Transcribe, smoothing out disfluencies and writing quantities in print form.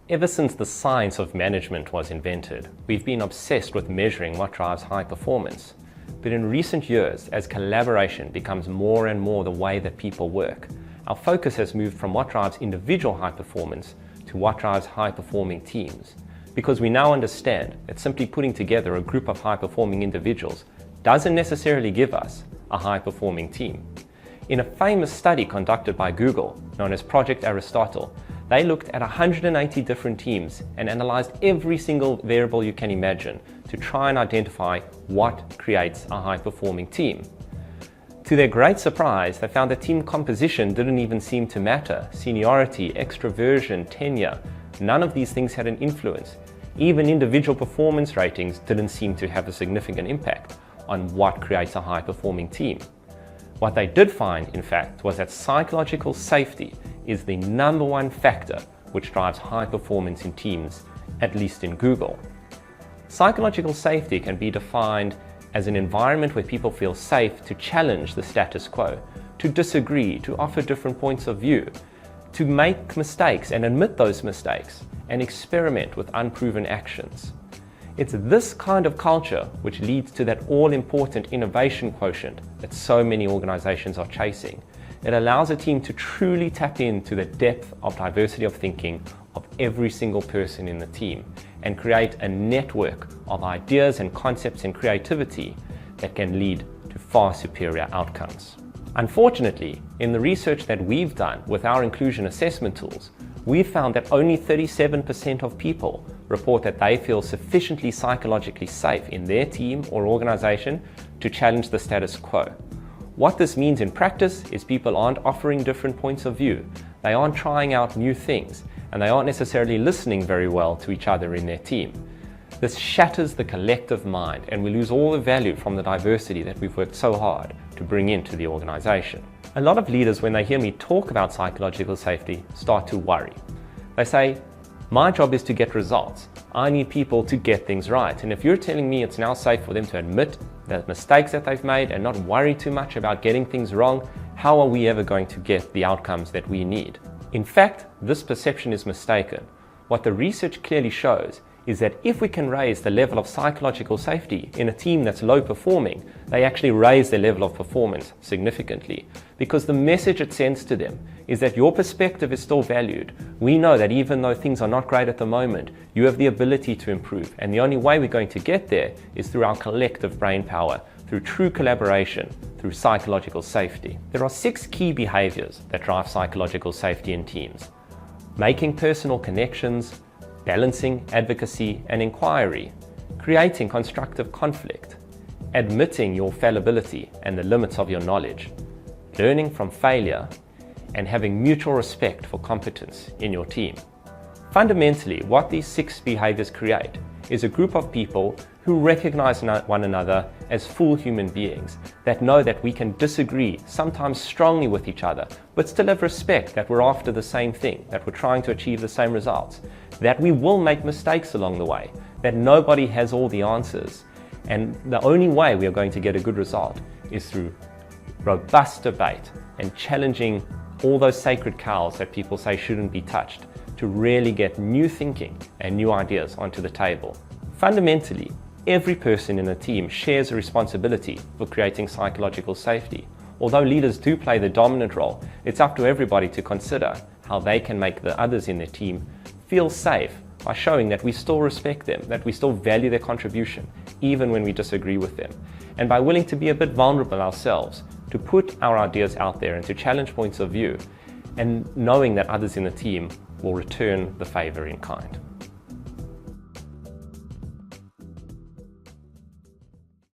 Ever since the science of management was invented, we've been obsessed with measuring what drives high performance. But in recent years, as collaboration becomes more and more the way that people work, our focus has moved from what drives individual high performance to what drives high-performing teams. Because we now understand that simply putting together a group of high-performing individuals doesn't necessarily give us a high-performing team. In a famous study conducted by Google, known as Project Aristotle, they looked at 180 different teams and analyzed every single variable you can imagine to try and identify what creates a high-performing team. To their great surprise, they found that team composition didn't even seem to matter. Seniority, extroversion, tenure, none of these things had an influence. Even individual performance ratings didn't seem to have a significant impact on what creates a high-performing team. What they did find, in fact, was that psychological safety is the #1 factor which drives high performance in teams, at least in Google. Psychological safety can be defined as an environment where people feel safe to challenge the status quo, to disagree, to offer different points of view, to make mistakes and admit those mistakes, and experiment with unproven actions. It's this kind of culture which leads to that all-important innovation quotient that so many organizations are chasing. It allows a team to truly tap into the depth of diversity of thinking of every single person in the team and create a network of ideas and concepts and creativity that can lead to far superior outcomes. Unfortunately, in the research that we've done with our inclusion assessment tools, we've found that only 37% of people report that they feel sufficiently psychologically safe in their team or organization to challenge the status quo. What this means in practice is people aren't offering different points of view, they aren't trying out new things, and they aren't necessarily listening very well to each other in their team. This shatters the collective mind, and we lose all the value from the diversity that we've worked so hard to bring into the organization. A lot of leaders, when they hear me talk about psychological safety, start to worry. They say, my job is to get results. I need people to get things right. And if you're telling me it's now safe for them to admit the mistakes that they've made and not worry too much about getting things wrong, how are we ever going to get the outcomes that we need? In fact, this perception is mistaken. What the research clearly shows is that if we can raise the level of psychological safety in a team that's low performing, they actually raise their level of performance significantly. Because the message it sends to them is that your perspective is still valued. We know that even though things are not great at the moment, you have the ability to improve. And the only way we're going to get there is through our collective brain power, through true collaboration, through psychological safety. There are 6 key behaviors that drive psychological safety in teams: making personal connections, balancing advocacy and inquiry, creating constructive conflict, admitting your fallibility and the limits of your knowledge, learning from failure, and having mutual respect for competence in your team. Fundamentally, what these 6 behaviors create is a group of people who recognize one another as full human beings, that know that we can disagree, sometimes strongly with each other, but still have respect that we're after the same thing, that we're trying to achieve the same results, that we will make mistakes along the way, that nobody has all the answers, and the only way we are going to get a good result is through robust debate and challenging all those sacred cows that people say shouldn't be touched, to really get new thinking and new ideas onto the table. Fundamentally, every person in a team shares a responsibility for creating psychological safety. Although leaders do play the dominant role, it's up to everybody to consider how they can make the others in their team feel safe by showing that we still respect them, that we still value their contribution, even when we disagree with them. And by willing to be a bit vulnerable ourselves, to put our ideas out there and to challenge points of view, and knowing that others in the team will return the favor in kind.